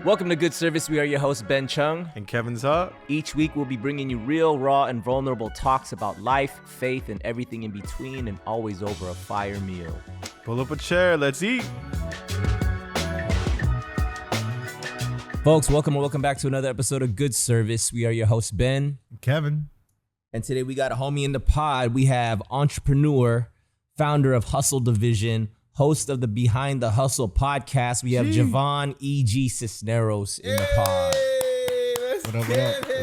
Welcome to Good Service. We are your hosts, Ben Chung. And Kevin's up. Each week, we'll be bringing you real, raw, and vulnerable talks about life, faith, and everything in between, and always over a fire meal. Pull up a chair. Let's eat. Folks, welcome back to another episode of Good Service. We are your hosts, Ben. Kevin. And today we got a homie in the pod. We have entrepreneur, founder of Hustle Division, host of the Behind the Hustle podcast. We have Geivon, E.G. Cisneros in the pod.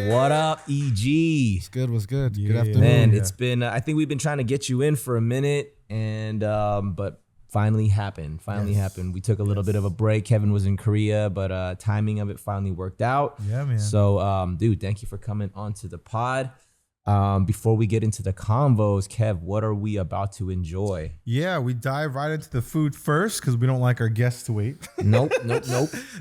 What up, E.G.? What's good? Yeah. Good afternoon. Man, it's been, I think we've been trying to get you in for a minute, and but finally happened. We took a little bit of a break. Kevin was in Korea, but timing of it finally worked out. Yeah, man. So, dude, thank you for coming onto the pod. Before we get into the convos, Kev, what are we about to enjoy? Yeah, we dive right into the food first because we don't like our guests to wait. Nope.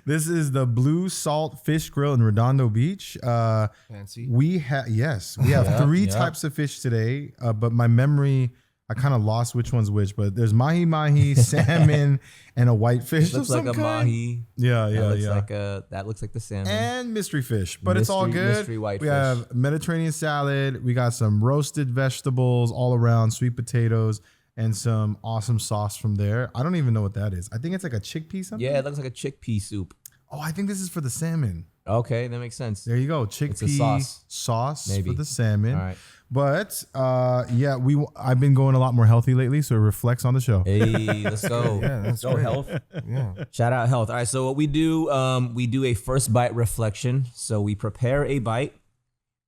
This is the BlueSalt Fish Grill in Redondo Beach. Fancy. We have three types of fish today, but my memory, I kind of lost which one's which, but there's mahi, salmon, and a whitefish. Looks like a mahi. Yeah. That looks like the salmon. And mystery fish, but it's all good. Mystery whitefish. We have Mediterranean salad. We got some roasted vegetables all around, sweet potatoes, and some awesome sauce from there. I don't even know what that is. I think it's like a chickpea something. Yeah, it looks like a chickpea soup. Oh, I think this is for the salmon. Okay, that makes sense. There you go. It's a Chickpea sauce Maybe. for the salmon. All right. But I've been going a lot more healthy lately, so it reflects on the show. Hey, let's go. Yeah, that's go great. health. Yeah. Shout out health. All right, so what we do a first bite reflection. So we prepare a bite,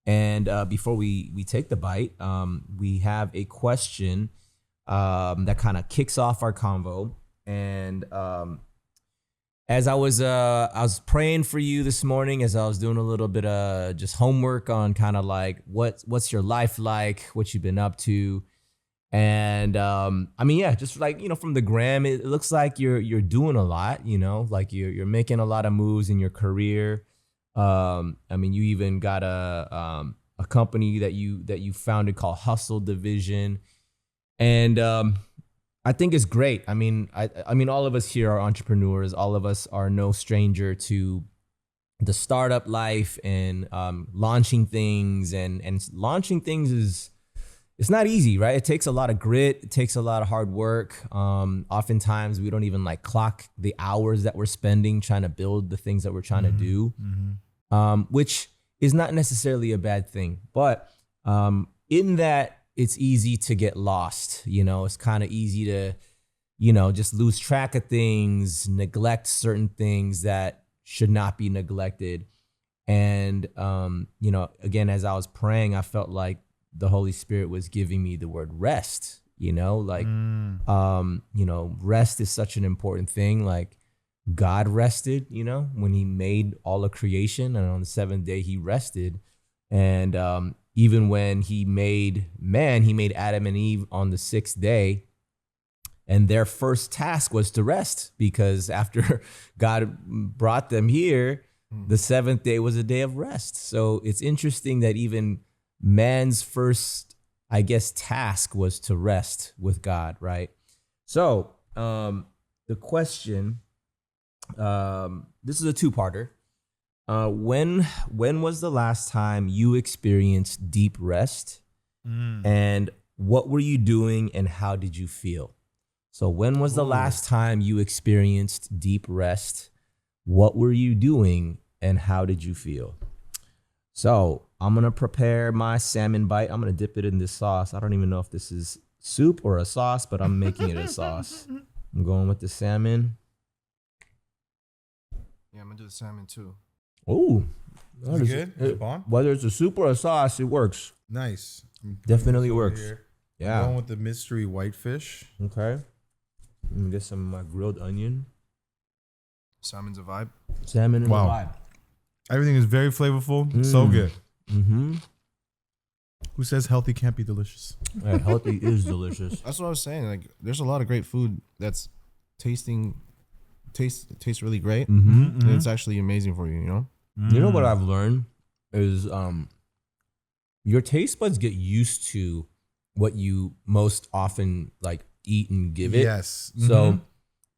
and before we take the bite, we have a question that kind of kicks off our convo. And as I was praying for you this morning, as I was doing a little bit of just homework on kind of like what's your life like, what you've been up to. And just like, from the gram, it looks like you're doing a lot, like you're making a lot of moves in your career. You even got a company that you founded called Hustle Division. And I think it's great. I mean, all of us here are entrepreneurs. All of us are no stranger to the startup life and launching things. And launching things it's not easy, right? It takes a lot of grit. It takes a lot of hard work. Oftentimes, we don't even clock the hours that we're spending trying to build the things that we're trying to do, which is not necessarily a bad thing. But in that, it's easy to get lost. It's kind of easy to, just lose track of things, neglect certain things that should not be neglected. And, again, as I was praying, I felt like the Holy Spirit was giving me the word rest, rest is such an important thing. Like God rested, when he made all of creation, and on the seventh day he rested. And, even when he made man, he made Adam and Eve on the sixth day. And their first task was to rest, because after God brought them here, the seventh day was a day of rest. So it's interesting that even man's first, task was to rest with God, right? So the question, this is a two-parter. When was the last time you experienced deep rest, and what were you doing and how did you feel? So when was the last time you experienced deep rest? What were you doing and how did you feel? So I'm going to prepare my salmon bite. I'm going to dip it in this sauce. I don't even know if this is soup or a sauce, but I'm making it a sauce. I'm going with the salmon. Yeah, I'm going to do the salmon too. Oh, Is it good? Is it bomb? Whether it's a soup or a sauce, it works. Nice. Definitely works. Yeah. I'm going with the mystery whitefish. Okay. Let me get some of my grilled onion. Salmon's a vibe. Salmon and Wow. vibe. Everything is very flavorful. So good. Mm-hmm. Who says healthy can't be delicious? Yeah, healthy is delicious. That's what I was saying. Like, there's a lot of great food that's tastes really great, and it's actually amazing for you. You know what I've learned is your taste buds get used to what you most often eat and give it. Yes. So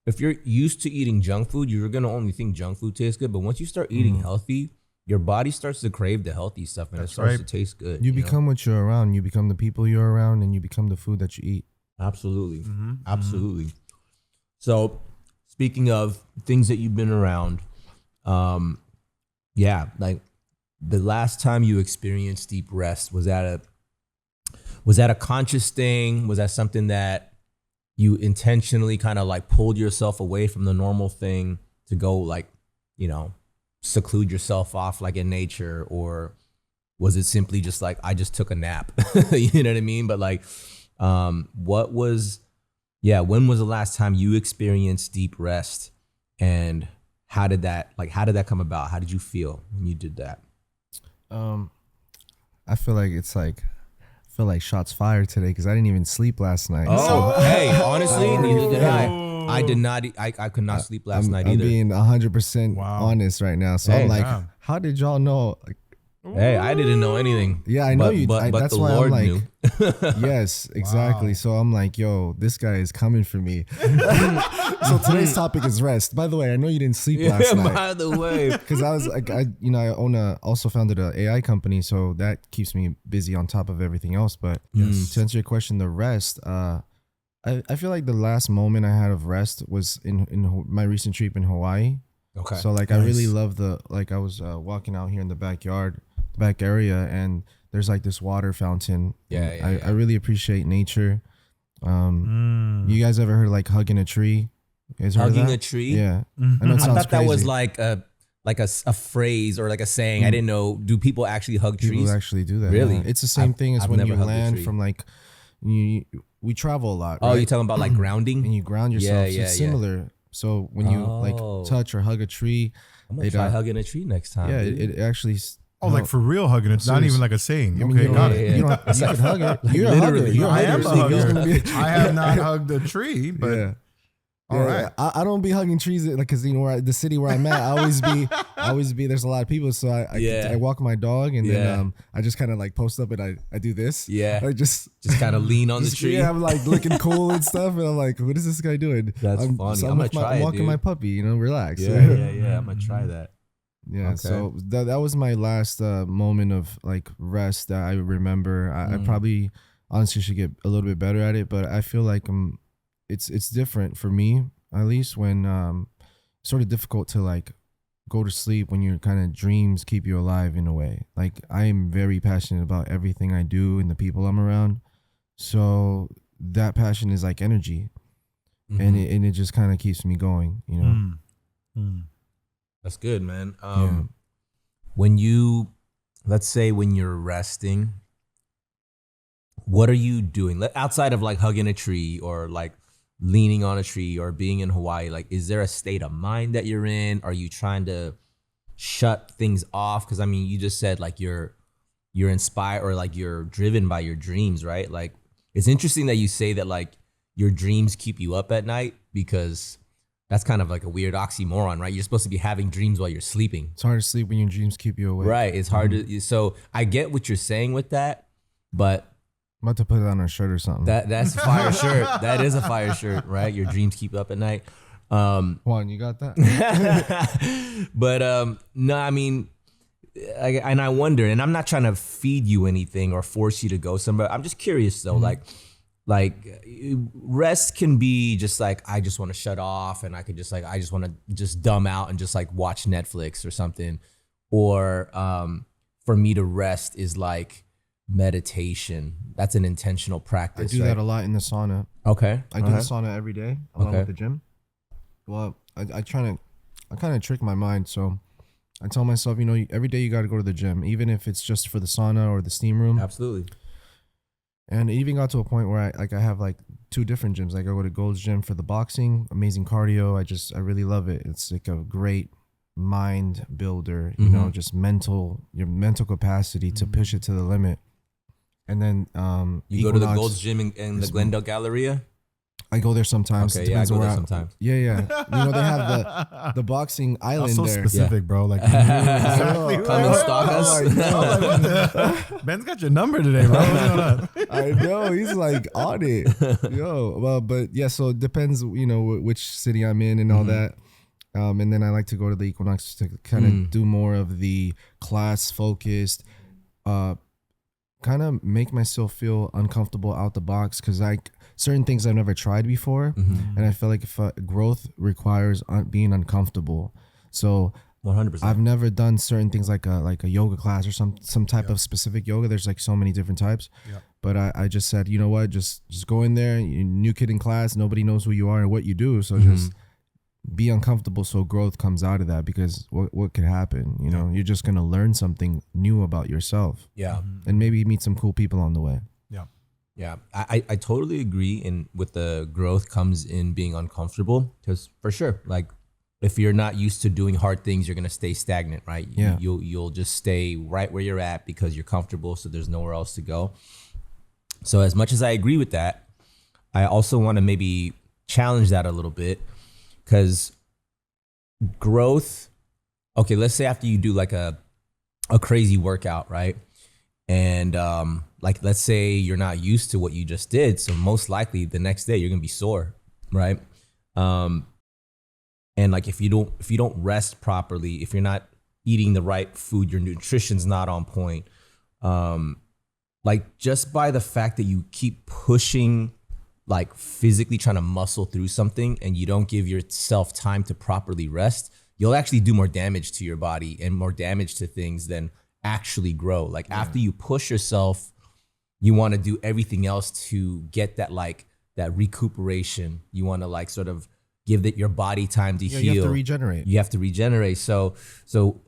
if you're used to eating junk food, you're gonna only think junk food tastes good. But once you start eating healthy, your body starts to crave the healthy stuff, and it starts to taste good. You know? become what you're around. You become the people you're around, and you become the food that you eat. Absolutely, absolutely. So, speaking of things that you've been around, yeah, like the last time you experienced deep rest, was that a conscious thing? Was that something that you intentionally kind of like pulled yourself away from the normal thing to go like, you know, seclude yourself off like in nature? Or was it simply just like, I just took a nap? You know what I mean? But like, when was the last time you experienced deep rest, and how did that come about? How did you feel when you did that? I feel like shots fired today because I didn't even sleep last night. Oh, hey, honestly, neither did I. I did not. I could not sleep last night either. I'm being 100% honest right now. So I'm like, how did y'all know? Like, hey, I didn't know anything. Yeah, I know you. But that's the why Lord I'm like, knew. Yes, exactly. Wow. So I'm like, yo, this guy is coming for me. So today's topic is rest. By the way, I know you didn't sleep last night. By the way, Because I was like, I also founded an AI company, so that keeps me busy on top of everything else. But to answer your question, the rest, I feel like the last moment I had of rest was in my recent trip in Hawaii. okay. So like, I really love I was walking out here in the backyard, the back area, and there's like this water fountain. Yeah. I really appreciate nature. You guys ever heard like hugging a tree? You guys heard of Hugging that? a tree? Yeah. I know it I sounds thought that was crazy. like a phrase or like a saying. I didn't know. Do people actually hug People trees? actually do that. Really? Yeah. It's the same thing as I've when never you hugged a land tree. from like, we travel a lot. Oh, right? you're talking about like grounding? And you ground yourself. Yeah, It's yeah. similar. So when you like touch or hug a tree, I'm gonna try hugging a tree next time. yeah, dude. it actually. Oh, like for real hugging. It's not even like a saying. I mean, Okay, you got don't- it. You don't. You can hug it. You're a hugger. literally, You're a I hugger. am a So you're gonna hugger. be- I have not hugged a tree, but yeah. all right. I don't be hugging trees like because the city where I'm at, I always be. There's a lot of people, so I walk my dog and then I just kind of like post up and I do this. Yeah. I just kind of lean on the tree. Yeah, I'm like looking cool and stuff, and I'm like, what is this guy doing? That's I'm, funny. So I'm gonna with my- try it, walking dude. my puppy, relax. Yeah. I'm gonna try that. Yeah, Okay. so that was my last moment of like rest that I remember. I probably honestly should get a little bit better at it, but I feel like it's different for me at least when sort of difficult to like go to sleep when your kind of dreams keep you alive in a way. Like I am very passionate about everything I do and the people I'm around, so that passion is like energy, and it just kind of keeps me going. That's good, man. Yeah. Let's say when you're resting, what are you doing outside of like hugging a tree or like leaning on a tree or being in Hawaii? Like, is there a state of mind that you're in? Are you trying to shut things off? Because I mean, you just said like you're inspired or like you're driven by your dreams, right? Like, it's interesting that you say that like your dreams keep you up at night, because that's kind of like a weird oxymoron, right? You're supposed to be having dreams while you're sleeping. It's hard to sleep when your dreams keep you awake. Right. It's hard to. So I get what you're saying with that, but I'm about to put it on a shirt or something. that's a fire shirt. That is a fire shirt, right? Your dreams keep up at night. Juan, you got that? But no, I mean, and I wonder, and I'm not trying to feed you anything or force you to go somewhere. I'm just curious though, like rest can be just like, I just want to shut off and I could just like, I just want to just dumb out and just like watch Netflix or something. Or for me to rest is like meditation. That's an intentional practice. I do right? that a lot in the sauna. Okay. I do the sauna every day along with the gym. Well, I kind of trick my mind. So I tell myself, every day you got to go to the gym, even if it's just for the sauna or the steam room. Absolutely. And it even got to a point where I have like 2 different gyms. Like I go to Gold's Gym for the boxing, amazing cardio. I really love it. It's like a great mind builder, just your mental capacity to push it to the limit. And then You go to the Equinox Gold's Gym in the Glendale Galleria? I go there sometimes. Okay, It yeah, I depends go where there sometimes. Yeah, yeah. You know, they have the boxing That's island so there. specific, bro. Like, exactly. Come and stalk us. I was like, what the? Ben's got your number today, bro. What's going on? I know, he's like on it. Yo, well, but yeah, so it depends, you know, which city I'm in and all that. And then I like to go to the Equinox to kind of do more of the class focused, kind of make myself feel uncomfortable out the box, because like certain things I've never tried before, and I feel like if growth requires being uncomfortable. So 100%. I've never done certain things like a yoga class or some type of specific yoga. There's like so many different types. Yeah. But I just said, you know what, just go in there. You're a new kid in class. Nobody knows who you are and what you do. So just be uncomfortable so growth comes out of that, because what could happen? You know, you're just going to learn something new about yourself. Yeah. And maybe meet some cool people on the way. Yeah. Yeah, I totally agree. And with the growth comes in being uncomfortable, because for sure, like if you're not used to doing hard things, you're gonna stay stagnant, right? Yeah. You'll just stay right where you're at because you're comfortable, so there's nowhere else to go. So as much as I agree with that, I also want to maybe challenge that a little bit, because growth. Okay, let's say after you do like a crazy workout, right? And like let's say you're not used to what you just did, so most likely the next day you're gonna be sore, right? And like if you don't rest properly, if you're not eating the right food, your nutrition's not on point, like just by the fact that you keep pushing, like physically trying to muscle through something, and you don't give yourself time to properly rest, you'll actually do more damage to your body and more damage to things than actually grow. Like after you push yourself, you want to do everything else to get that that recuperation. You want to like sort of give your body time to heal. You have to regenerate. You have to regenerate. So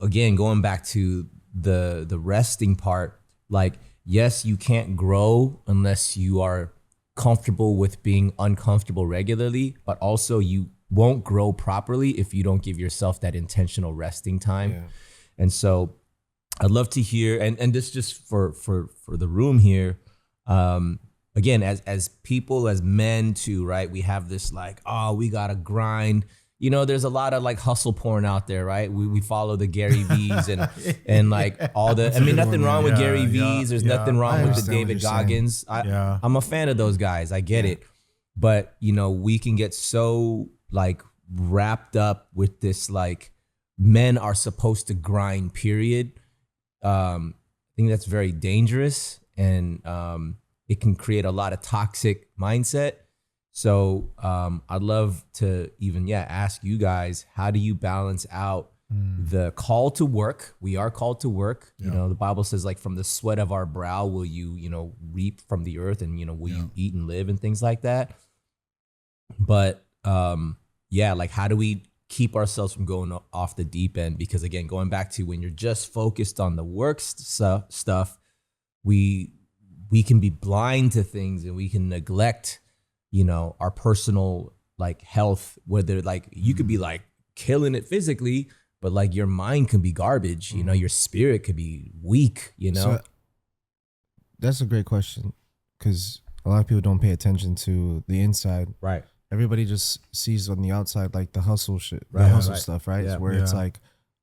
again, going back to the resting part, like yes, you can't grow unless you are comfortable with being uncomfortable regularly, but also you won't grow properly if you don't give yourself that intentional resting time. Yeah. And so I'd love to hear, and this just for the room here, again, as people, as men too, right? We have this like, oh, we gotta grind. You know, there's a lot of like hustle porn out there, right? We follow the Gary V's and like all the, I mean, nothing wrong with Gary V's. There's nothing wrong with the David Goggins. I'm a fan of those guys. I get it. But, you know, we can get so like wrapped up with this, like men are supposed to grind, period. I think that's very dangerous, and it can create a lot of toxic mindset. So I'd love to even ask you guys, how do you balance out the call to work? We are called to work. You know, the Bible says like from the sweat of our brow will you reap from the earth, and will you eat and live and things like that. But like how do we keep ourselves from going off the deep end? Because again, going back to when you're just focused on the work stuff, we can be blind to things, and we can neglect, our personal like health, whether like you could be like killing it physically, but like your mind can be garbage, your spirit could be weak, So, that's a great question, because a lot of people don't pay attention to the inside. Right. Everybody just sees on the outside like the hustle shit, Right, the hustle right. stuff, right? Yeah. Where it's like,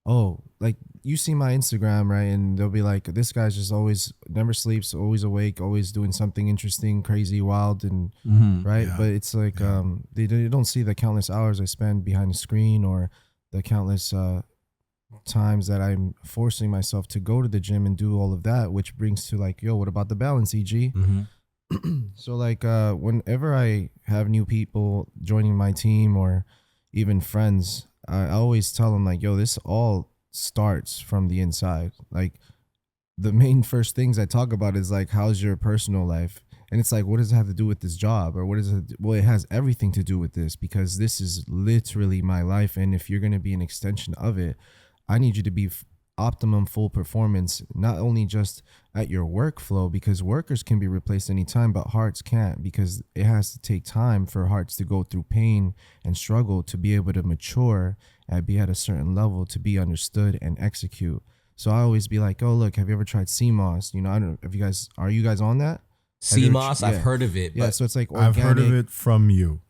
oh, like you see my Instagram, right? And they'll be like, this guy's just always never sleeps, always awake, always doing something interesting, crazy, wild, and right. Yeah. But it's like they don't see the countless hours I spend behind the screen, or the countless times that I'm forcing myself to go to the gym and do all of that, which brings to like, yo, what about the balance, EG? So like whenever I have new people joining my team, or even friends, I always tell them like, yo, this all starts from the inside. Like the main first things I talk about is like, how's your personal life? And it's like, what does it have to do with this job? Or what is it? Well, it has everything to do with this, because this is literally my life. And if you're going to be an extension of it, I need you to be optimum full performance, not only just at your workflow, because workers can be replaced anytime, but hearts can't, because it has to take time for hearts to go through pain and struggle to be able to mature and be at a certain level to be understood and execute. So I always be like, oh, look, have you ever tried CMOS? I don't know if are you guys on that? Sea moss, I've yeah. heard of it. Yeah, But so it's like organic. I've heard of it from you.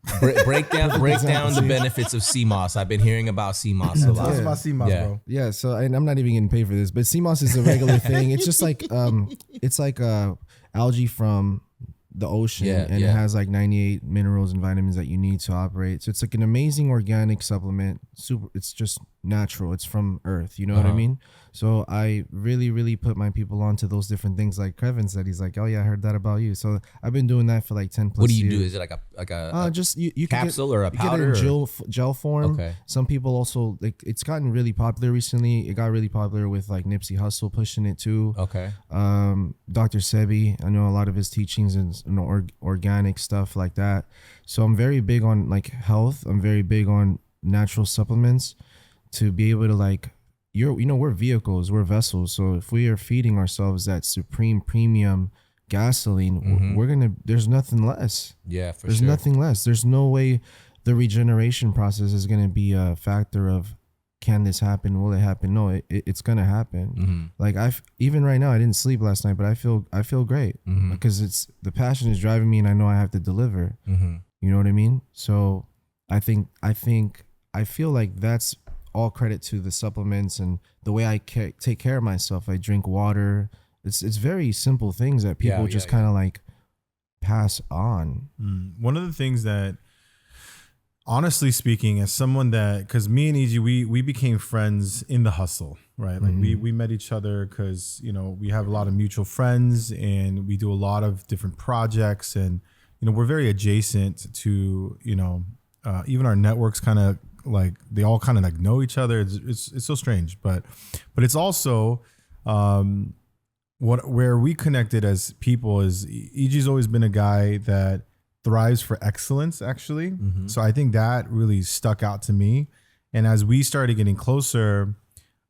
break down the benefits of sea moss. I've been hearing about sea moss a Tell lot. us about sea moss, Yeah. bro. Yeah, so and I'm not even getting paid for this, but sea moss is a regular thing. It's just like it's like algae from the ocean, and it has like 98 minerals and vitamins that you need to operate. So it's like an amazing organic supplement. It's just natural. It's from Earth. You know what I mean? So I really, really put my people onto those different things. Like Kevin said, he's like, "Oh yeah, I heard that about you." So I've been doing that for like 10 plus. What do you years. do? Is it like a Just you capsule or a you get powder? it in gel form. Okay. Some people also like it's gotten really popular recently. It got really popular with like Nipsey Hussle pushing it too. Okay. Dr. Sebi, I know a lot of his teachings and organic stuff like that. So I'm very big on like health. I'm very big on natural supplements to be able to like we're vehicles, we're vessels. So if we are feeding ourselves that supreme premium gasoline, there's nothing less. Yeah, for There's sure. nothing less. There's no way the regeneration process is going to be a factor of can this happen? Will it happen? No, it's going to happen. Like even right now, I didn't sleep last night, but I feel great because it's the passion is driving me and I know I have to deliver. You know what I mean? So I feel like that's all credit to the supplements and the way I take care of myself. I drink water. It's very simple things that people just kind of like pass on. One of the things that, honestly speaking, as someone that, because me and EG, we became friends in the hustle, right? Like we met each other because, we have a lot of mutual friends and we do a lot of different projects and, we're very adjacent to, even our networks kind of like, they all kind of like know each other. It's so strange, but it's also, where we connected as people is EG's always been a guy that thrives for excellence, actually. So I think that really stuck out to me. And as we started getting closer,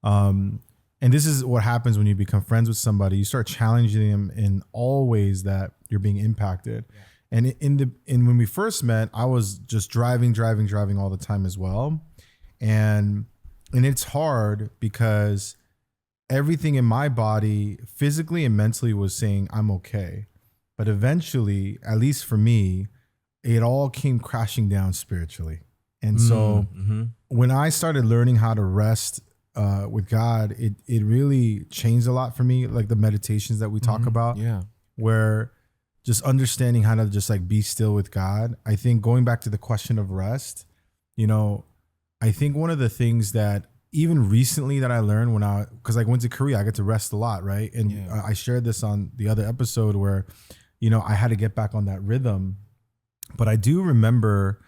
and this is what happens when you become friends with somebody, you start challenging them in all ways that you're being impacted. And when we first met, I was just driving all the time as well. And it's hard because everything in my body, physically and mentally, was saying I'm okay. But eventually, at least for me, it all came crashing down spiritually. And so when I started learning how to rest with God, it really changed a lot for me. Like the meditations that we talk about, where just understanding how to just like be still with God. I think going back to the question of rest, I think one of the things that even recently that I learned because I went to Korea, I get to rest a lot, right? And I shared this on the other episode where, I had to get back on that rhythm. But I do remember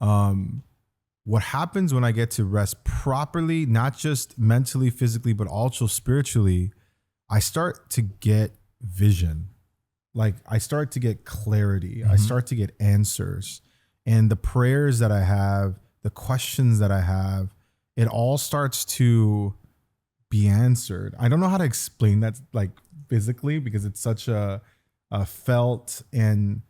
what happens when I get to rest properly, not just mentally, physically, but also spiritually. I start to get vision. Like I start to get clarity. I start to get answers. And the prayers that I have, the questions that I have, it all starts to be answered. I don't know how to explain that like physically because it's such a felt and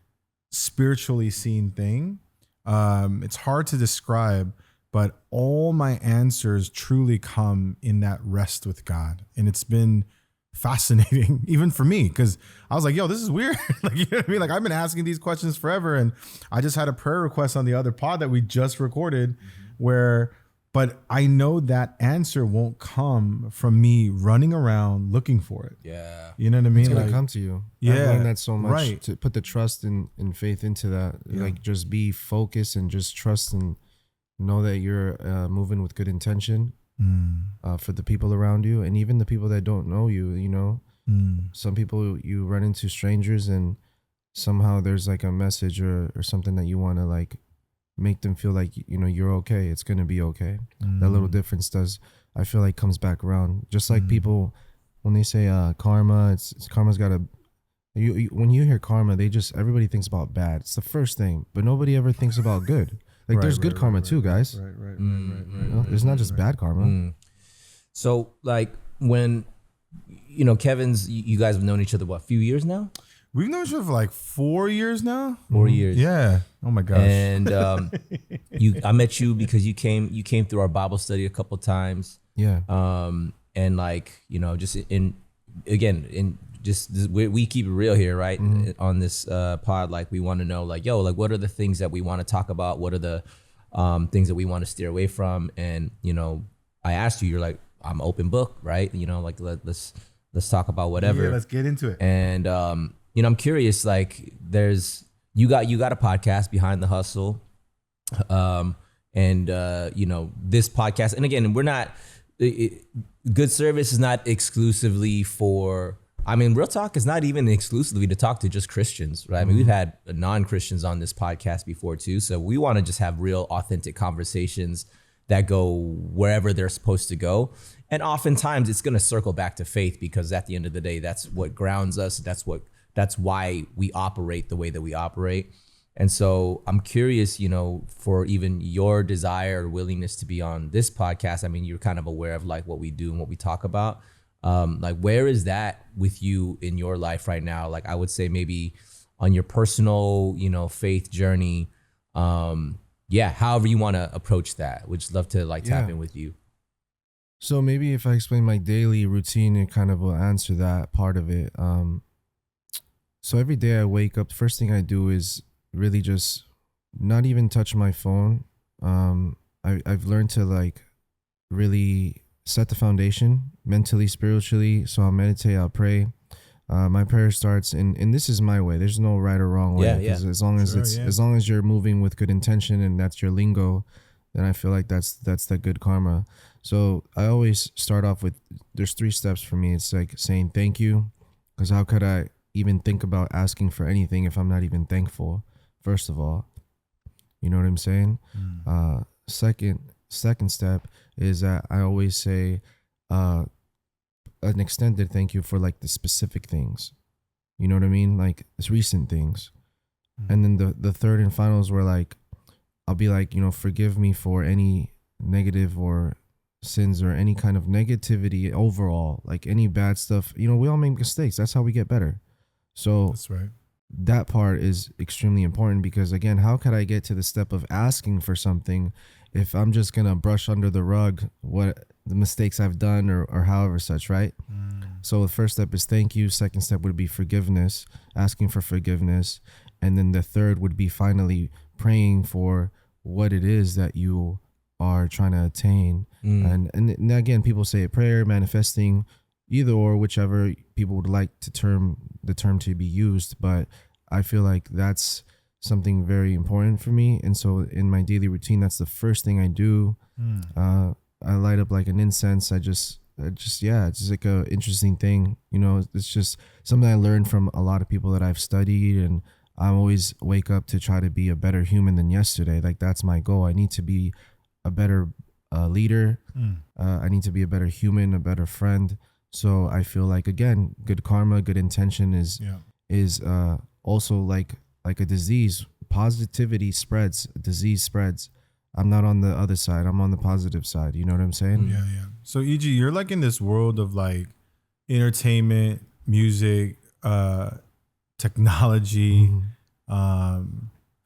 spiritually seen thing. It's hard to describe, but all my answers truly come in that rest with God. And it's been fascinating even for me because I was like, yo, this is weird. Like, you know what I mean? Like I've been asking these questions forever. And I just had a prayer request on the other pod that we just recorded but I know that answer won't come from me running around looking for it. Yeah. You know what I mean? It's gonna like, come to you. Yeah. I've learned that so much. Right. To put the trust and faith into that. Like just be focused and just trust and know that you're moving with good intention for the people around you and even the people that don't know you. Some people you run into strangers and somehow there's like a message or something that you want to like make them feel like you're okay. It's gonna be okay. That little difference I feel like comes back around. Just like people when they say karma, it's karma's got when you hear karma, everybody thinks about bad. It's the first thing, but nobody ever thinks about good. Like there's good karma too, guys. Right. There's not just bad karma. So like when Kevin's, you guys have known each other what, a few years now? We've known each other for like 4 years now. 4 years. Yeah. Oh my gosh. And I met you because you came through our Bible study a couple times. Yeah. And like, just in we keep it real here, right? On this pod, like we want to know, like, yo, like what are the things that we want to talk about? What are the things that we want to steer away from? And I asked you, you're like, I'm open book, right? Like let's talk about whatever. Yeah, let's get into it. And I'm curious, like you got a podcast, Behind the Hustle, and this podcast, and again, we're not. Good Service is not exclusively for. I mean, Real Talk is not even exclusively to talk to just Christians, right? I mean, we've had non-Christians on this podcast before too, so we want to just have real, authentic conversations that go wherever they're supposed to go. And oftentimes, it's going to circle back to faith, because at the end of the day, that's what grounds us. That's why we operate the way that we operate. And so I'm curious, for even your desire or willingness to be on this podcast. I mean, you're kind of aware of like what we do and what we talk about. Like, where is that with you in your life right now? Like, I would say maybe on your personal, faith journey. However you want to approach that. Would just love to tap in with you. So maybe if I explain my daily routine, it kind of will answer that part of it. So every day I wake up, the first thing I do is really just not even touch my phone. I've learned to really set the foundation mentally, spiritually. So I'll meditate, I'll pray. My prayer starts and this is my way. There's no right or wrong way. Yeah. As long as you're moving with good intention and that's your lingo, then I feel like that's the good karma. So I always start off with, there's 3 steps for me. It's like saying thank you, because how could I even think about asking for anything if I'm not even thankful? First of all, you know what I'm saying? Second step is that I always say an extended thank you for like the specific things. You know what I mean? Like it's recent things. And then the third and final is where like I'll be like, forgive me for any negative or sins or any kind of negativity overall, like any bad stuff. We all make mistakes. That's how we get better. So That's right. That part is extremely important, because again, how could I get to the step of asking for something if I'm just going to brush under the rug what the mistakes I've done or however such, right? So the first step is thank you. Second step would be forgiveness, asking for forgiveness. And then the third would be finally praying for what it is that you are trying to attain. And again, people say prayer, manifesting, either or, whichever people would like the term to be used. But I feel like that's something very important for me. And so in my daily routine, that's the first thing I do. I light up like an incense. It's just like a interesting thing. It's just something I learned from a lot of people that I've studied, and I always wake up to try to be a better human than yesterday. Like that's my goal. I need to be a better leader. I need to be a better human, a better friend. So I feel like, again, good karma, good intention is also like a disease. Positivity spreads, disease spreads. I'm not on the other side. I'm on the positive side. You know what I'm saying? Yeah. So EG, you're like in this world of like entertainment, music, technology,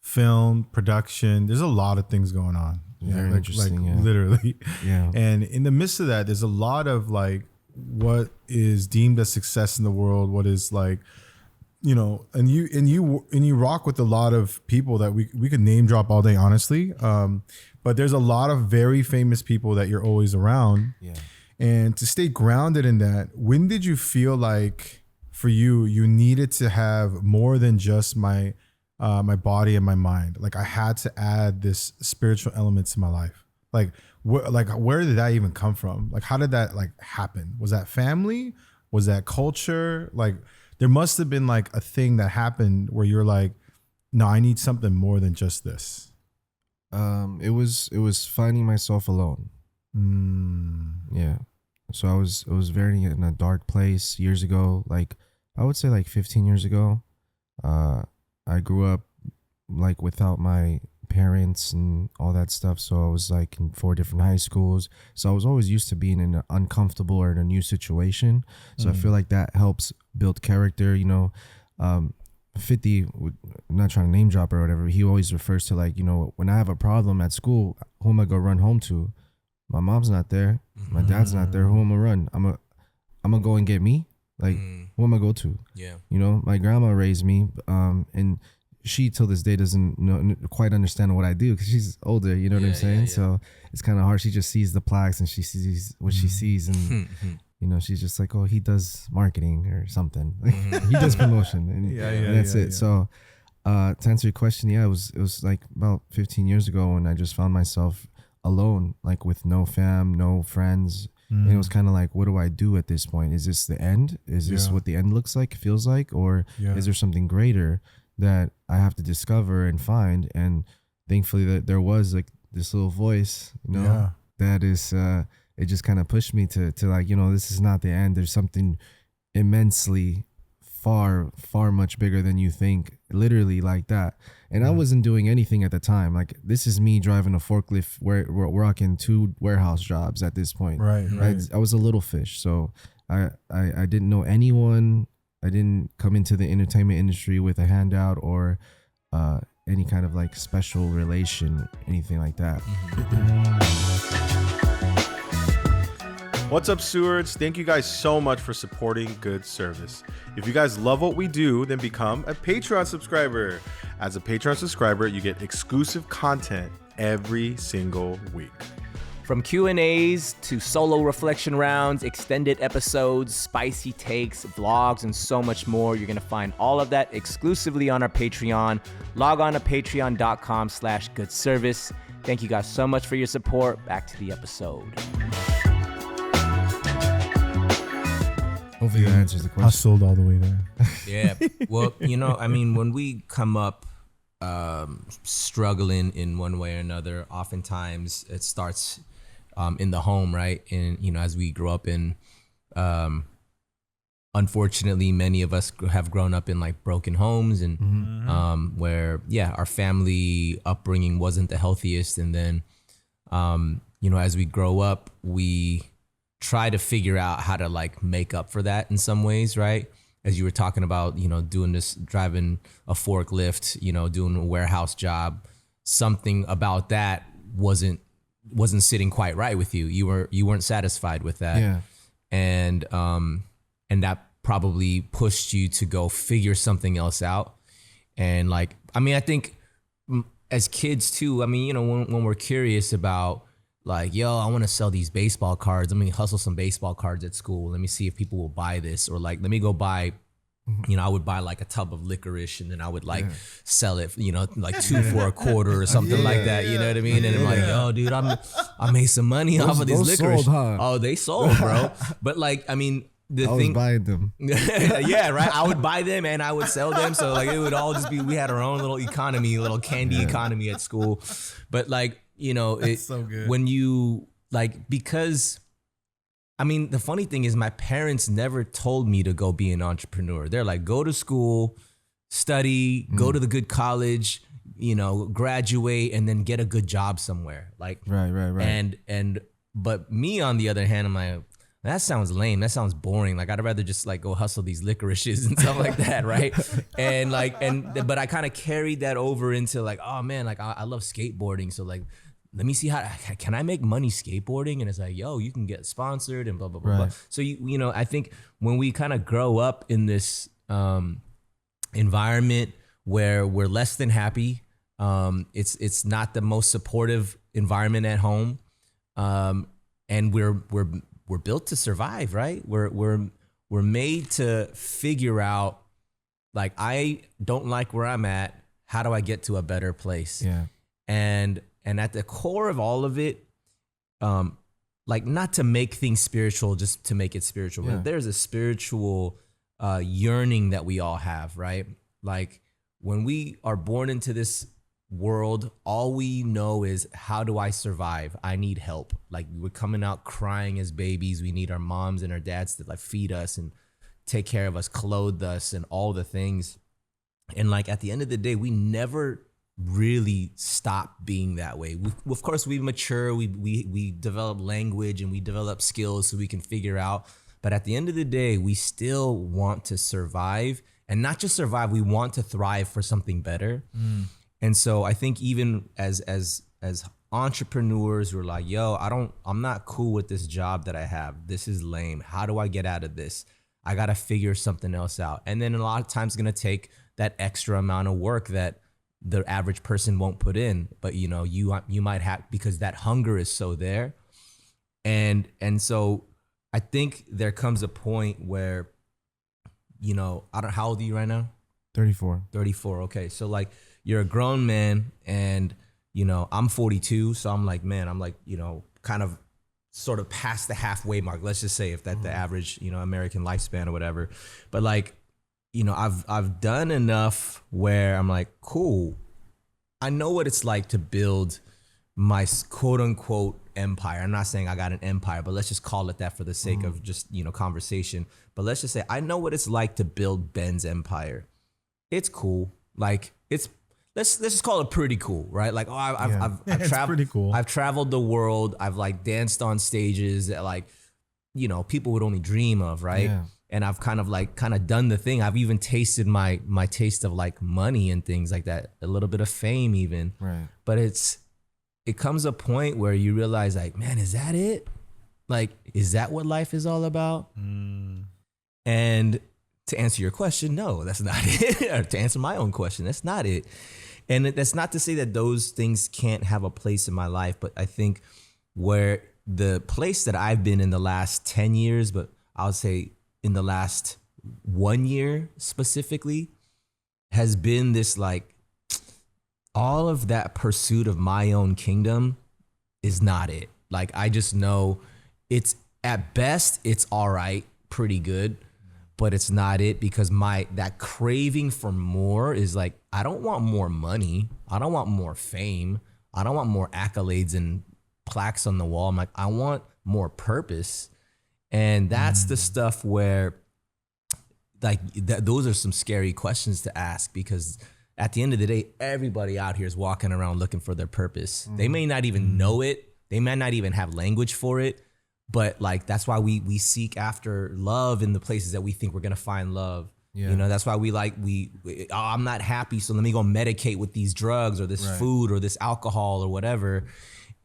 film, production. There's a lot of things going on. Very interesting. Literally. Yeah. And in the midst of that, there's a lot of like what is deemed as success in the world, what is like, and you rock with a lot of people that we could name drop all day, honestly. But there's a lot of very famous people that you're always around. Yeah. And to stay grounded in that, when did you feel like for you needed to have more than just my body and my mind? Like I had to add this spiritual element to my life. Like where did that even come from? Like how did that like happen? Was that family? Was that culture? Like there must have been like a thing that happened where you're like, no, I need something more than just this. It was finding myself alone. Yeah. So I was very in a dark place years ago. Like I would say like 15 years ago. I grew up like without my parents and all that stuff. So I was like in 4 different high schools. So I was always used to being in an uncomfortable or in a new situation. So I feel like that helps build character. 50, I'm not trying to name drop or whatever, he always refers to like, when I have a problem at school, who am I gonna run home to? My mom's not there. My dad's not there. Who am I gonna run? I'm gonna go and get me. Like, who am I go to? Yeah. You know, my grandma raised me, and she till this day doesn't quite understand what I do because she's older. You know what I'm saying? So it's kind of hard. She just sees the plaques and she sees what she sees, and you know, she's just like, oh, he does marketing or something. He does promotion, and that's it. So to answer your question, it was like about 15 years ago when I just found myself alone, like with no fam, no friends. And it was kind of like, what do I do at this point? Is this the end? Is this what the end looks like, feels like? Or is there something greater that I have to discover and find? And thankfully that there was like this little voice, you know, that is, it just kind of pushed me to like, you know, this is not the end. There's something immensely far much bigger than you think, literally like that. And I wasn't doing anything at the time. Like, this is me driving a forklift where we're rocking 2 warehouse jobs at this point. Right. I was a little fish. So I didn't know anyone. I didn't come into the entertainment industry with a handout or any kind of like special relation, anything like that. What's up, Stewards? Thank you guys so much for supporting good service. If you guys love what we do, then become a Patreon subscriber. As a Patreon subscriber, you get exclusive content every single week. From Q&As to solo reflection rounds, extended episodes, spicy takes, vlogs, and so much more. You're going to find all of that exclusively on our Patreon. Log on to patreon.com/goodservice. Thank you guys so much for your support. Back to the episode. Hopefully that answers the question. Hustled all the way there. Yeah. Well, you know, I mean, when we come up struggling in one way or another, oftentimes it starts in the home, right? And, you know, as we grow up in, unfortunately, many of us have grown up in like broken homes and where, our family upbringing wasn't the healthiest. And then, you know, as we grow up, we try to figure out how to like make up for that in some ways, right? As you were talking about, you know, doing this, driving a forklift, you know, doing a warehouse job, something about that wasn't sitting quite right with you. You weren't satisfied with that. Yeah. And that probably pushed you to go figure something else out. And like, I mean, I think as kids too, I mean, you know, when we're curious about like, yo, I want to sell these baseball cards. Let me hustle some baseball cards at school. Let me see if people will buy this. Or like, let me go buy, you know, I would buy like a tub of licorice and then I would like sell it, you know, like 2 for $1 or something like that. You know what I mean? And I'm like, yo, dude, I made some money off of these licorice. Sold, huh? Oh, they sold, bro. But like, I mean, I was buying them. Yeah, right. I would buy them and I would sell them. So like, it would all just be, we had our own little economy, little candy economy at school. But like, you know, it's so good when you like, because I mean, the funny thing is my parents never told me to go be an entrepreneur. They're like, go to school, study, go to the good college, you know, graduate and then get a good job somewhere. Like, right. But me on the other hand, I'm like, that sounds lame. That sounds boring. Like, I'd rather just like go hustle these licorices and stuff like that, right? But I kind of carried that over into like, oh man, like I love skateboarding. So like, let me see can I make money skateboarding? And it's like, yo, you can get sponsored and blah, blah, blah, blah. So you know, I think when we kind of grow up in this environment where we're less than happy, it's not the most supportive environment at home. And we're built to survive, right? We're made to figure out, like, I don't like where I'm at. How do I get to a better place? Yeah. And at the core of all of it, like, not to make things spiritual just to make it spiritual, but there's a spiritual yearning that we all have, right? Like, when we are born into this world, all we know is, how do I survive? I need help. Like, we're coming out crying as babies. We need our moms and our dads to like feed us and take care of us, clothe us, and all the things. And like, at the end of the day, we never really stop being that way. Of course, we mature, we develop language and we develop skills so we can figure out. But at the end of the day, we still want to survive, and not just survive. We want to thrive for something better. And so I think even as entrepreneurs, we're like, yo, I'm not cool with this job that I have. This is lame. How do I get out of this? I got to figure something else out. And then a lot of times it's going to take that extra amount of work that the average person won't put in. But, you know, you might have, because that hunger is so there. And so I think there comes a point where, you know, how old are you right now? 34. 34. Okay. So like you're a grown man and, you know, I'm 42. So I'm like, man, I'm like, you know, kind of sort of past the halfway mark. Let's just say if that's the average, you know, American lifespan or whatever. But like, you know, I've done enough where I'm like, cool. I know what it's like to build my quote unquote empire. I'm not saying I got an empire, but let's just call it that for the sake of just, you know, conversation. But let's just say I know what it's like to build Ben's empire. It's cool. Like let's just call it pretty cool, right? Like, I've traveled pretty cool. I've traveled the world. I've like danced on stages that like, you know, people would only dream of, right? Yeah. And I've kind of done the thing. I've even tasted my taste of like money and things like that, a little bit of fame even. Right. But it comes a point where you realize like, man, is that it? Like, is that what life is all about? And to answer your question, no, that's not it. Or to answer my own question, that's not it. And that's not to say that those things can't have a place in my life, but I think where the place that I've been in the last 10 years, but I'll say in the last 1 year specifically, has been this like, all of that pursuit of my own kingdom is not it. Like, I just know it's at best, it's all right, pretty good, but it's not it, because that craving for more is like, I don't want more money. I don't want more fame. I don't want more accolades and plaques on the wall. I'm like, I want more purpose. And that's the stuff where like those are some scary questions to ask, because at the end of the day, everybody out here is walking around looking for their purpose. They may not even know it. They might not even have language for it. But like, that's why we seek after love in the places that we think we're going to find love. Yeah. You know, that's why I'm not happy, so let me go medicate with these drugs or this food or this alcohol or whatever.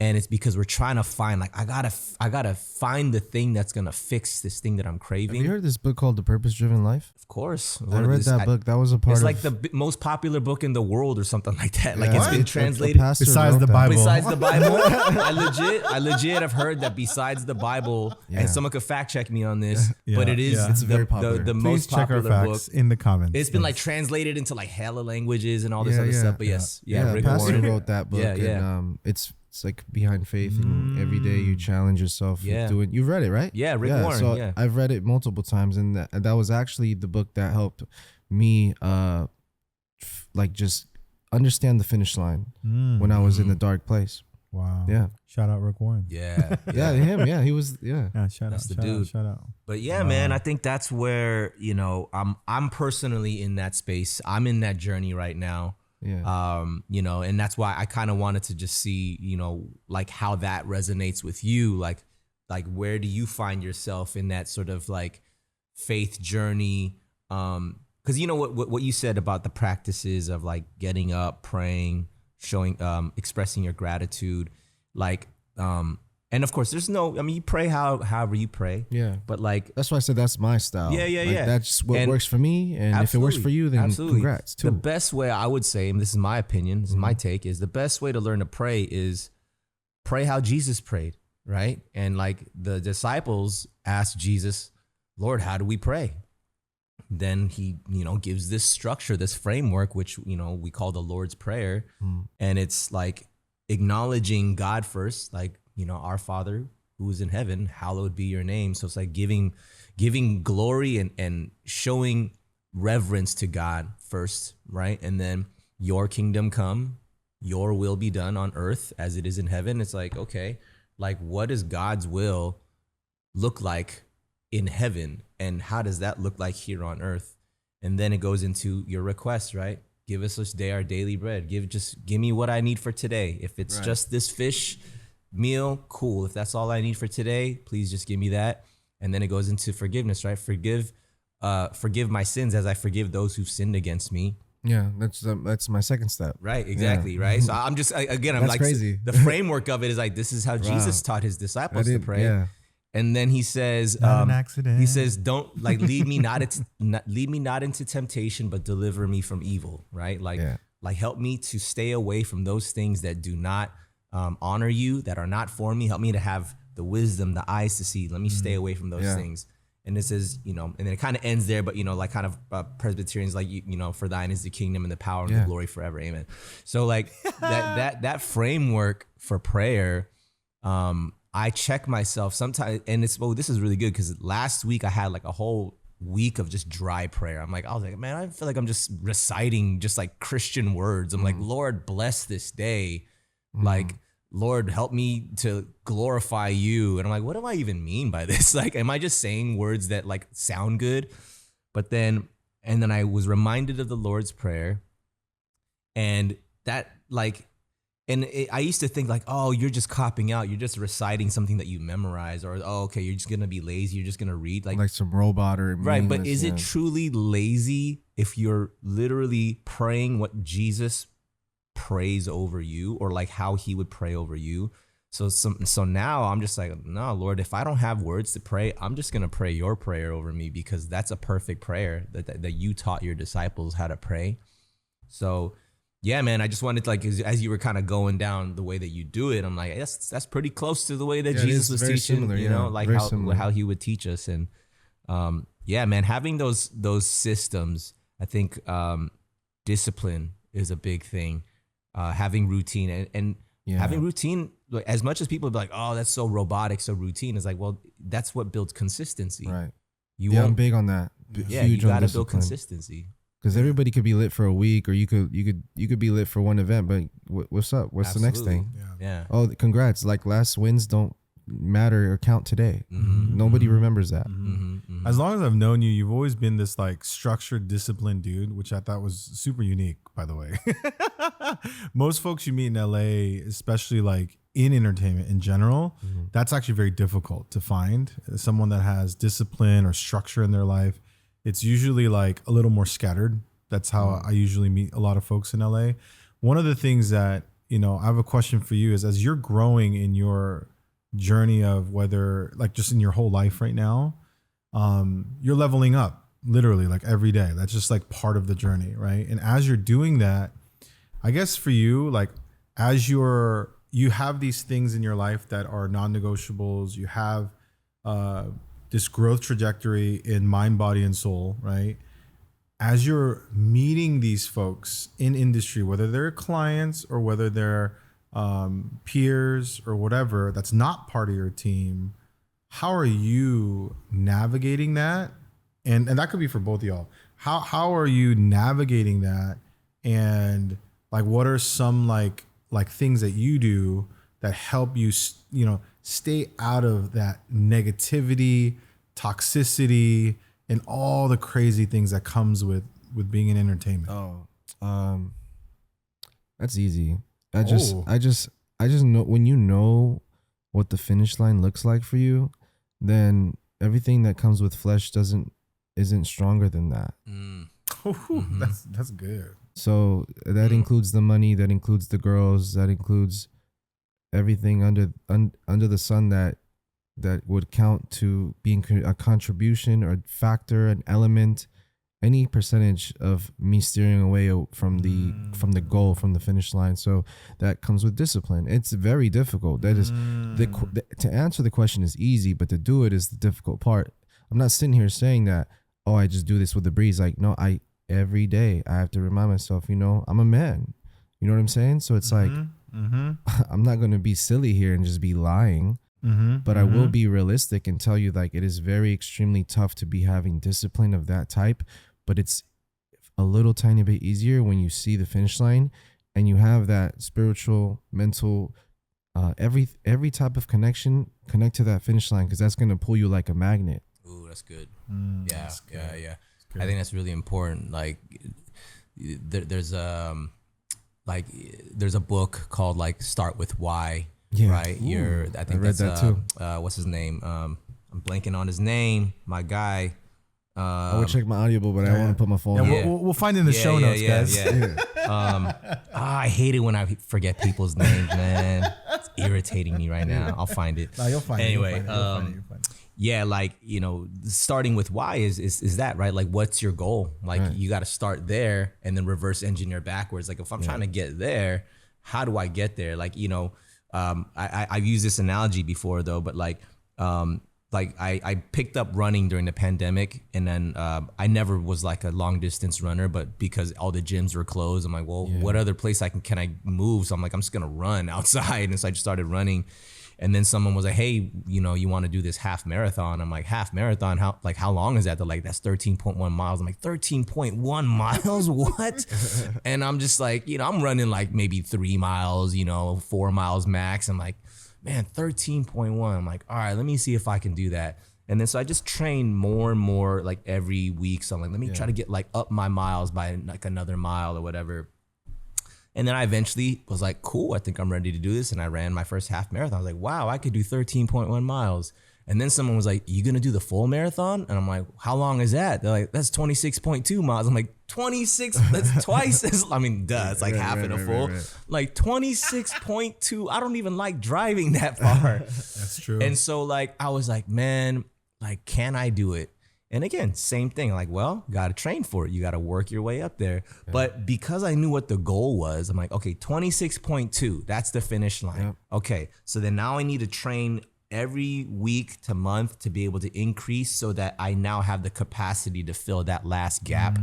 And it's because we're trying to find, like, I gotta find the thing that's gonna fix this thing that I'm craving. Have you heard this book called The Purpose-Driven Life? Of course. I read that book. That was a part of... It's like the most popular book in the world or something like that. Like, it's been translated. Besides the Bible. Besides the Bible. I legit have heard that besides the Bible, and someone could fact check me on this, but it's very popular. The Please most check popular our book. facts in the comments. It's been like translated into like hella languages and all this other stuff. But Rick Pastor Warren wrote that book. And it's like behind faith, and every day you challenge yourself with doing. You've read it, right? Yeah, Rick Warren. So I've read it multiple times, and that was actually the book that helped me, like, just understand the finish line when I was in a dark place. Wow. Yeah. Shout out Rick Warren. Yeah. Him. Yeah, he was. Yeah. Shout out. But yeah, man, I think that's where, you know, I'm personally in that space. I'm in that journey right now. Yeah. You know, and that's why I kind of wanted to just see, you know, like how that resonates with you. Like where do you find yourself in that sort of like faith journey? Because you know what you said about the practices of like getting up, praying, showing, expressing your gratitude, like, and of course, there's no. I mean, you pray however you pray. Yeah. But like, that's why I said that's my style. Yeah. That's what works for me, and if it works for you, then congrats too. The best way, I would say, and this is my opinion, this is my take, is the best way to learn to pray is pray how Jesus prayed, right? And like the disciples asked Jesus, Lord, how do we pray? Then he, you know, gives this structure, this framework, which, you know, we call the Lord's Prayer. And it's like acknowledging God first, like, you know, our Father who is in heaven, hallowed be your name. So it's like giving glory and showing reverence to God first, right? And then your kingdom come, your will be done on earth as it is in heaven. It's like, okay, like what does God's will look like in heaven? And how does that look like here on earth? And then it goes into your request, right? Give us this day our daily bread. Give me what I need for today. If it's just this fish meal, cool. If that's all I need for today, please just give me that. And then it goes into forgiveness, right? Forgive my sins as I forgive those who've sinned against me. Yeah, that's my second step. Right, exactly, right? So I'm just, again, I'm that's like, crazy. The framework of it is like, this is how Jesus taught his disciples to pray. Yeah. And then he says, Not an accident. he says, don't like lead me not into temptation, but deliver me from evil. Right? Like help me to stay away from those things that do not honor you, that are not for me. Help me to have the wisdom, the eyes to see. Let me stay away from those things. And it says, and then it kind of ends there, but like kind of Presbyterians, like for thine is the kingdom and the power and the glory forever, amen. So like that framework for prayer, I check myself sometimes, and this is really good because last week I had like a whole week of just dry prayer. I was like, man, I feel like I'm just reciting just like Christian words. I'm like, Lord, bless this day, like. Lord, help me to glorify you. And I'm like, what do I even mean by this? Like, am I just saying words that like sound good? But then I was reminded of the Lord's Prayer, and that like, I used to think like, oh, you're just copping out. You're just reciting something that you memorize, or oh, okay, you're just gonna be lazy. You're just gonna read like some robot or right. But is it truly lazy if you're literally praying what Jesus prays over you, or like how he would pray over you? So now I'm just like, no, Lord, if I don't have words to pray, I'm just gonna pray your prayer over me, because that's a perfect prayer that you taught your disciples how to pray. So yeah, man, I just wanted to, like, as you were kind of going down the way that you do it, I'm like, that's pretty close to the way that Jesus was teaching, similar, like how he would teach us. And yeah, man, having those systems, I think discipline is a big thing. Having routine and having routine, like, as much as people be like, oh, that's so robotic, so routine, is like, well, that's what builds consistency. Right. I'm big on that. You got to build consistency. Because everybody could be lit for a week, or you could be lit for one event, but what's up? What's Absolutely. the next thing? Yeah. Oh, congrats! Like, last wins don't matter or count today. Nobody remembers that. As long as I've known you, you've always been this like structured, disciplined dude, which I thought was super unique, by the way. Most folks you meet in LA, especially like in entertainment in general, that's actually very difficult to find. Someone that has discipline or structure in their life. It's usually like a little more scattered. That's how I usually meet a lot of folks in LA. One of the things that, I have a question for you is, as you're growing in your journey of whether, like, just in your whole life right now, you're leveling up literally like every day. That's just like part of the journey, right? And as you're doing that, I guess for you, like, as you have these things in your life that are non-negotiables, you have this growth trajectory in mind, body, and soul, right? As you're meeting these folks in industry, whether they're clients or whether they're peers or whatever, that's not part of your team, how are you navigating that? And that could be for both of y'all. How are you navigating that? And like, what are some like things that you do that help you, stay out of that negativity, toxicity, and all the crazy things that comes with being in entertainment? That's easy. I just know, when you know what the finish line looks like for you, then everything that comes with flesh isn't stronger than that. That's good. So that includes the money, that includes the girls, that includes everything under the sun that would count to being a contribution or factor, an element, any percentage of me steering away from the goal, from the finish line. So that comes with discipline. It's very difficult. That is to answer the question is easy, but to do it is the difficult part. I'm not sitting here saying that, oh, I just do this with the breeze. Like, no, every day I have to remind myself, I'm a man. You know what I'm saying? So it's like, I'm not going to be silly here and just be lying. But I will be realistic and tell you, like, it is very extremely tough to be having discipline of that type, but it's a little tiny bit easier when you see the finish line and you have that spiritual, mental, every type of connection, connect to that finish line, because that's going to pull you like a magnet. Ooh, that's good. Yeah. I think that's really important. Like, there's a book called like Start With Why. Yeah. Right. Ooh, I think read that too. What's his name? I'm blanking on his name. My guy. I would check my Audible, but I want to put my phone. Yeah, we'll find it in the show notes, guys. I hate it when I forget people's names, man. It's irritating me right now. I'll find it. No, you'll find anyway, it. You'll find it. Yeah, like, you know, starting with why is that, right? Like, what's your goal? Like, you got to start there and then reverse engineer backwards. Like, if I'm trying to get there, how do I get there? Like, you know, I've used this analogy before though, but like I picked up running during the pandemic, and then I never was like a long distance runner, but because all the gyms were closed, I'm like, well, what other place can I move? So I'm like, I'm just gonna run outside, and so I just started running. And then someone was like, hey, you know, you want to do this half marathon? I'm like, half marathon? How long is that? They're like, that's 13.1 miles. I'm like, 13.1 miles? What? And I'm just like, you know, I'm running like maybe 3 miles, you know, 4 miles max. I'm like, man, 13.1. I'm like, all right, let me see if I can do that. And then so I just train more and more like every week. So I'm like, let me try to get like up my miles by like another mile or whatever. And then I eventually was like, cool, I think I'm ready to do this. And I ran my first half marathon. I was like, wow, I could do 13.1 miles. And then someone was like, you gonna do the full marathon? And I'm like, how long is that? They're like, that's 26.2 miles. I'm like, 26, that's twice as, I mean, duh, it's like half in a full. Like 26.2, I don't even like driving that far. That's true. And so like, I was like, man, like, can I do it? And again, same thing, like, well, you gotta train for it. You gotta work your way up there. Yeah. But because I knew what the goal was, I'm like, okay, 26.2, that's the finish line. Yep. Okay, so then now I need to train every week to month to be able to increase so that I now have the capacity to fill that last gap.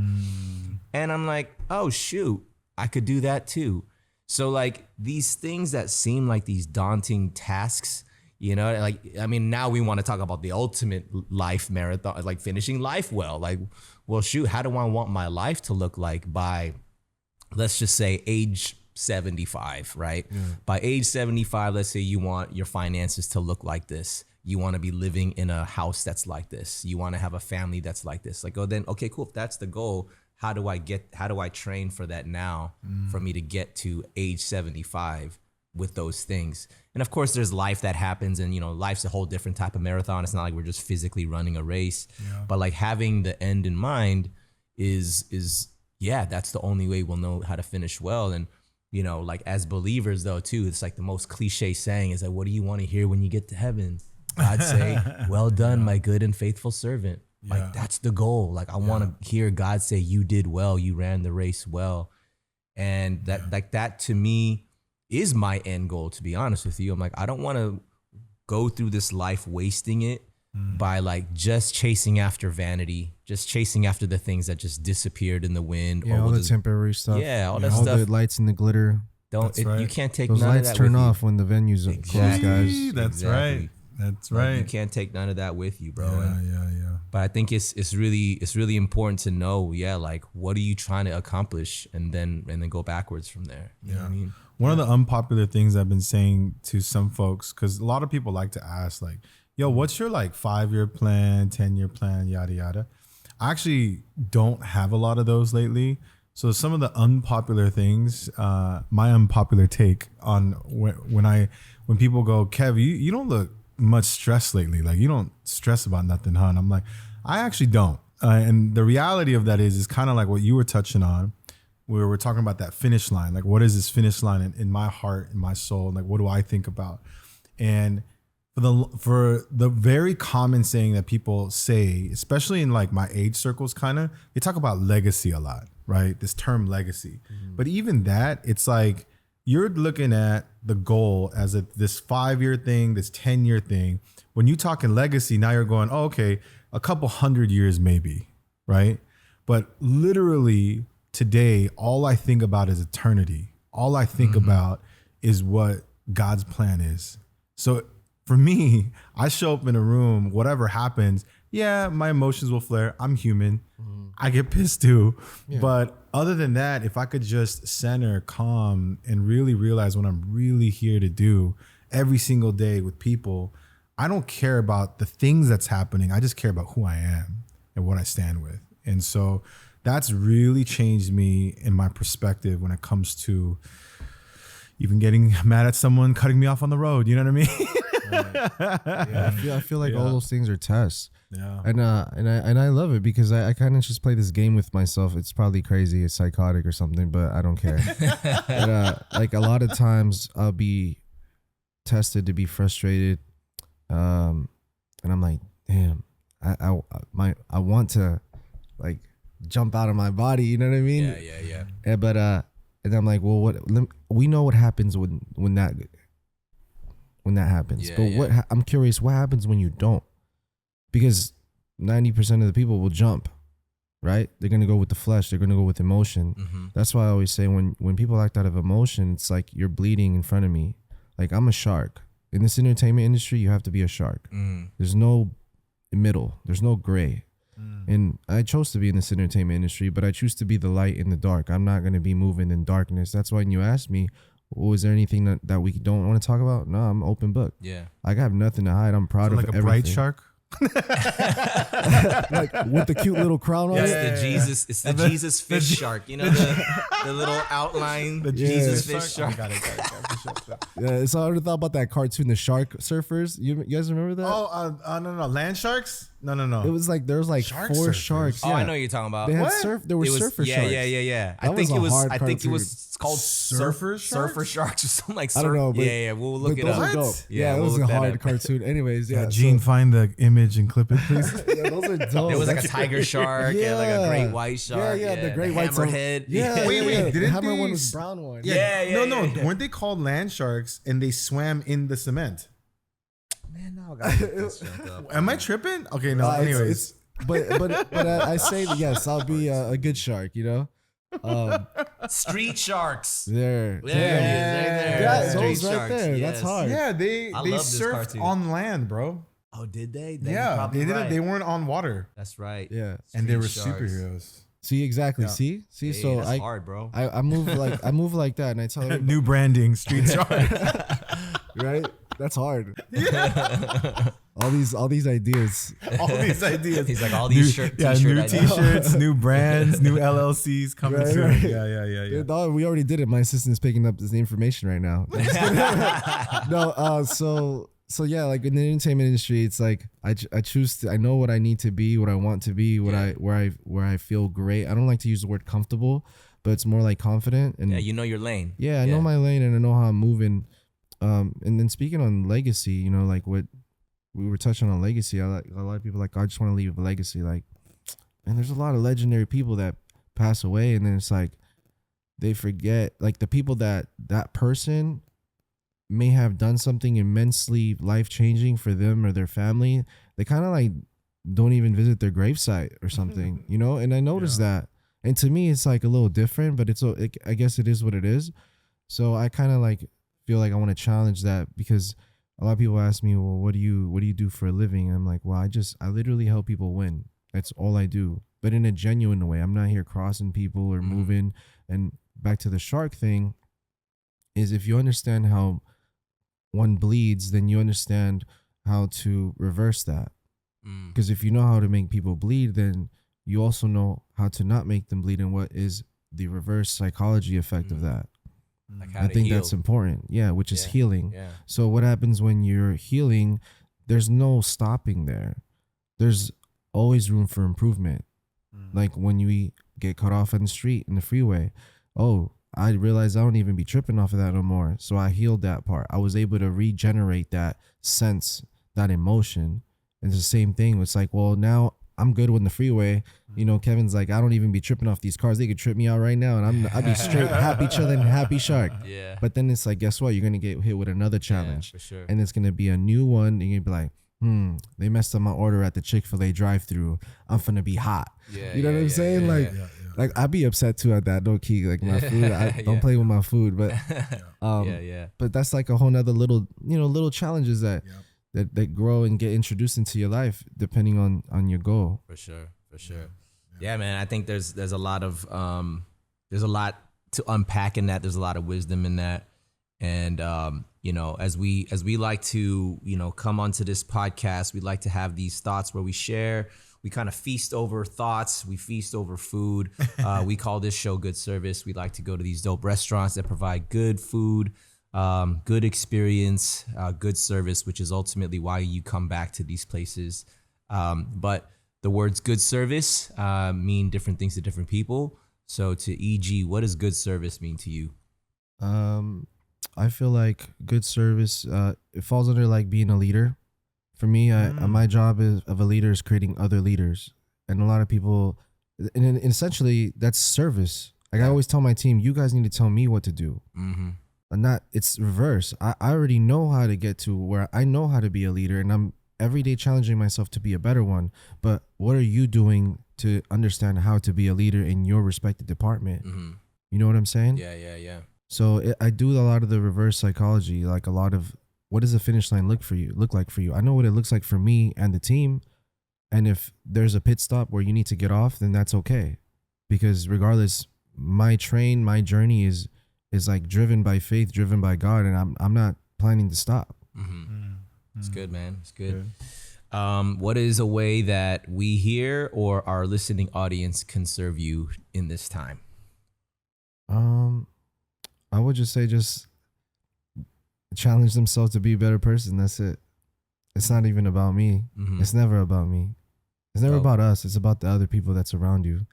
And I'm like, oh shoot, I could do that too. So like these things that seem like these daunting tasks, you know, like, I mean, now we want to talk about the ultimate life marathon, like finishing life well. Like, well, shoot, how do I want my life to look like by, let's just say, age 75, right? Yeah. By age 75, let's say you want your finances to look like this. You want to be living in a house that's like this. You want to have a family that's like this. Like, oh, then, okay, cool. If that's the goal, how do I train for that now for me to get to age 75? With those things. And of course there's life that happens, and you know, life's a whole different type of marathon. It's not like we're just physically running a race, but like having the end in mind is that's the only way we'll know how to finish well. And you know, like as believers though too, it's like the most cliche saying is like, what do you want to hear when you get to heaven? I'd say, well done, my good and faithful servant. Like that's the goal. Like I want to hear God say, you did well, you ran the race well. And that like that to me is my end goal, to be honest with you. I'm like, I don't want to go through this life wasting it by like just chasing after vanity, just chasing after the things that just disappeared in the wind. Yeah, all the temporary stuff. Yeah, all that stuff. All the lights and the glitter. You can't take those none lights of that turn with off you. when the venues are closed, guys. That's right. That's right. You can't take none of that with you, bro. Yeah. But I think it's really important to know, like what are you trying to accomplish, and then go backwards from there. You know what I mean? One of the unpopular things I've been saying to some folks, because a lot of people like to ask, like, yo, what's your like 5-year plan, 10-year plan, yada, yada. I actually don't have a lot of those lately. So some of the unpopular things, my unpopular take on when people go, Kev, you don't look much stressed lately. Like you don't stress about nothing, huh? And I'm like, I actually don't. And the reality of that is kind of like what you were touching on. Where we're talking about that finish line, like what is this finish line in my heart, in my soul, like what do I think about? And for the very common saying that people say, especially in like my age circles, they talk about legacy a lot, right? This term legacy. But even that, it's like you're looking at the goal as this 5-year thing, this 10-year thing. When you talking legacy, now you're going, oh, okay, a couple 100 years maybe, right? But literally today, all I think about is eternity. All I think about is what God's plan is. So for me, I show up in a room, whatever happens, my emotions will flare. I'm human. I get pissed too. Yeah. But other than that, if I could just center, calm, and really realize what I'm really here to do every single day with people, I don't care about the things that's happening. I just care about who I am and what I stand with. And so that's really changed me in my perspective when it comes to even getting mad at someone cutting me off on the road. You know what I mean? Yeah, I feel like all those things are tests. Yeah. And I love it because I kind of just play this game with myself. It's probably crazy, it's psychotic or something, but I don't care. But like a lot of times I'll be tested to be frustrated, and I'm like, damn, I want to like jump out of my body, you know what I mean? Yeah. But and I'm like, well, we know what happens when that happens. But I'm curious, what happens when you don't? Because 90% of the people will jump, right? They're gonna go with the flesh. They're gonna go with emotion. Mm-hmm. That's why I always say when people act out of emotion, it's like you're bleeding in front of me. Like I'm a shark. In this entertainment industry, you have to be a shark. There's no middle. There's no gray. And I chose to be in this entertainment industry, but I choose to be the light in the dark. I'm not going to be moving in darkness. That's why when you asked me, was there anything that we don't want to talk about? No, I'm open book. Yeah. I have nothing to hide. I'm proud of like a everything. bright shark. Like with the cute little crown on it. It's the Jesus fish shark. You know the little outline. The Jesus fish shark. Got it. Yeah, so I already thought about that cartoon, the Shark Surfers. You guys remember that? Oh, no, land sharks? No. It was like there was like Shark 4 surfers. sharks. Oh, Yeah. I know what you're talking about. They had What? There were It was- surfer yeah, sharks. Yeah. That was a hard I think it cartoon. was called Surfer Surfer sharks? sharks or something like. I don't know, but yeah. We'll look But it those up. are dope. What? Yeah, it we'll was look a that hard up. cartoon. Anyways, yeah. Gene, find the image and clip it, please. Yeah, those are dope. There was like a tiger shark and like a great white shark. Yeah, the great white hammerhead. Yeah, Wait, the didn't hammer they one was brown one. Yeah. No. Weren't they called land sharks and they swam in the cement? Man, now I gotta look this junk up. Am I tripping? Okay, no. It's- Anyways, but I say that, yes, I'll be a good shark. You know, Street sharks. there. There it is, right there. Yeah, Street those right sharks, there. yes. That's hard. yeah, they I love this surfed cartoon. on land, bro. Oh, did they? Yeah, probably they didn't. right. They weren't on water, That's right. Yeah. and they were Street sharks. superheroes. See exactly. Yeah. See. Hey, So that's I hard, bro. I move like that, and I tell everybody, New branding, street shark. right? That's hard. All these ideas. All these ideas. He's like all these t-shirt new ideas. T-shirts, new brands, new LLCs coming Right, soon. right. Yeah. No, we already did it. My assistant's picking up this information right now. No, so yeah, like in the entertainment industry, it's like I choose to. I know what I need to be, what I want to be, where I feel great. I don't like to use the word comfortable, but it's more like confident. And Yeah, you know your lane. yeah, I know my lane and I know how I'm moving. And then speaking on legacy, you know, like what we were touching on legacy. A lot of people like, I just want to leave a legacy. Like, and there's a lot of legendary people that pass away, and then it's like they forget, like the people that person may have done something immensely life-changing for them or their family. They kind of like don't even visit their gravesite or something, you know? And I noticed that. And to me, it's like a little different, but I guess it is what it is. So I kind of like feel like I want to challenge that, because a lot of people ask me, well, what do you do for a living? And I'm like, well, I literally help people win. That's all I do, but in a genuine way. I'm not here crossing people or moving. And back to the shark thing is, if you understand how one bleeds, then you understand how to reverse that. Because if you know how to make people bleed, then you also know how to not make them bleed, and what is the reverse psychology effect of that. Like how I to think heal. that's important. Yeah, which is healing. Yeah. So what happens when you're healing? There's no stopping there. There's always room for improvement. Like when you get cut off on the street, in the freeway, oh, I realized I don't even be tripping off of that no more. So I healed that part. I was able to regenerate that sense, that emotion. And it's the same thing. It's like, well, now I'm good with the freeway. You know, Kevin's like, I don't even be tripping off these cars. They could trip me out right now, and I'd be straight happy chilling, happy shark. Yeah. But then it's like, guess what? You're gonna get hit with another challenge, for sure. and it's gonna be a new one. And you're gonna be like, they messed up my order at the Chick-fil-A drive-through. I'm finna be hot. Yeah, You know what I'm saying? Like I'd be upset too at that. No key, like my food. I don't play with my food, but But that's like a whole nother little challenges that grow and get introduced into your life depending on your goal. For sure. Yeah, man. I think there's a lot of there's a lot to unpack in that. There's a lot of wisdom in that, and you know, as we like to, you know, come onto this podcast, we like to have these thoughts where we share. We kind of feast over thoughts. We feast over food. We call this show Good Service. We like to go to these dope restaurants that provide good food, good experience, good service, which is ultimately why you come back to these places. But the words good service mean different things to different people. So to EG, what does good service mean to you? I feel like good service, it falls under like being a leader. For me, my job of a leader is creating other leaders. And a lot of people, and essentially that's service. Like I always tell my team, you guys need to tell me what to do. And it's reverse. I already know how to get to where I know how to be a leader, and I'm every day challenging myself to be a better one. But what are you doing to understand how to be a leader in your respective department? You know what I'm saying? Yeah. So I do a lot of the reverse psychology, like a lot of what does the finish line look like for you? I know what it looks like for me and the team. And if there's a pit stop where you need to get off, then that's okay. Because regardless, my journey is like driven by faith, driven by God, and I'm not planning to stop. It's good, man. It's good. What is a way that we here or our listening audience can serve you in this time? I would just say just challenge themselves to be a better person. That's it. It's not even about me. It's never about me. It's never about us. It's about the other people that's around you.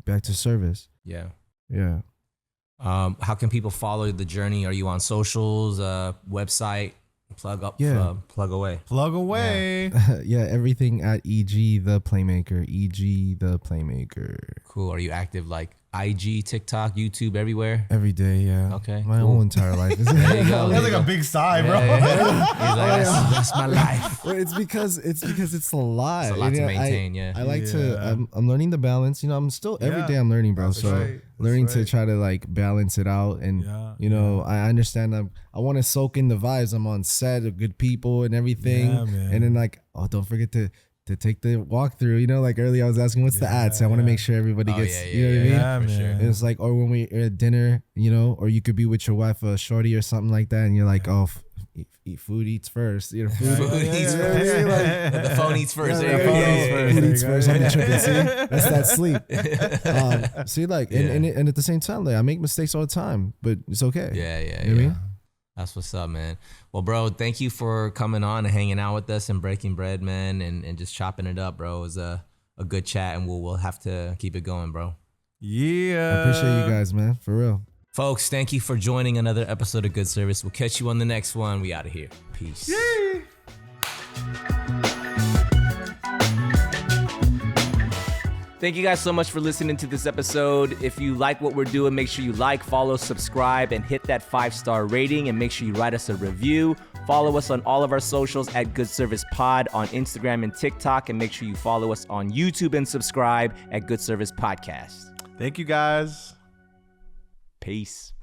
Back to service. Yeah. How can people follow the journey? Are you on socials, website? Plug up, plug away. Yeah, everything at EG the Playmaker. EG the Playmaker. Cool. Are you active like IG, TikTok, YouTube, everywhere? Every day, yeah. Okay. My whole entire life. There you go. That's like a big sigh, bro. He's like, that's my life. Well, it's because it's a lot. It's a lot to maintain. I like to. I'm learning the balance. You know, I'm still every day I'm learning, bro. So learning to try to like balance it out, and you know, I understand. I want to soak in the vibes. I'm on set of good people and everything, and then like, don't forget to take the walkthrough. You know, like earlier I was asking, what's the ad? So I want to make sure everybody gets, you know what I mean? Yeah, for sure. And it's like, or when we are at dinner, you know, or you could be with your wife, a shorty or something like that, and you're like, eat food eats first. You know, food eats first. Like, the phone eats first. Food eats first. I'm tripping. See, that's that sleep. See, like, and at the same time, like, I make mistakes all the time, but it's okay. Yeah. You know what I mean? That's what's up, man. Well, bro, thank you for coming on and hanging out with us and breaking bread, man, and just chopping it up, bro. It was a good chat, and we'll have to keep it going, bro. Yeah. I appreciate you guys, man. For real. Folks, thank you for joining another episode of Good Service. We'll catch you on the next one. We out of here. Peace. Yay. Thank you guys so much for listening to this episode. If you like what we're doing, make sure you like, follow, subscribe, and hit that 5-star rating, and make sure you write us a review. Follow us on all of our socials at Good Service Pod on Instagram and TikTok, and make sure you follow us on YouTube and subscribe at Good Service Podcast. Thank you, guys. Peace.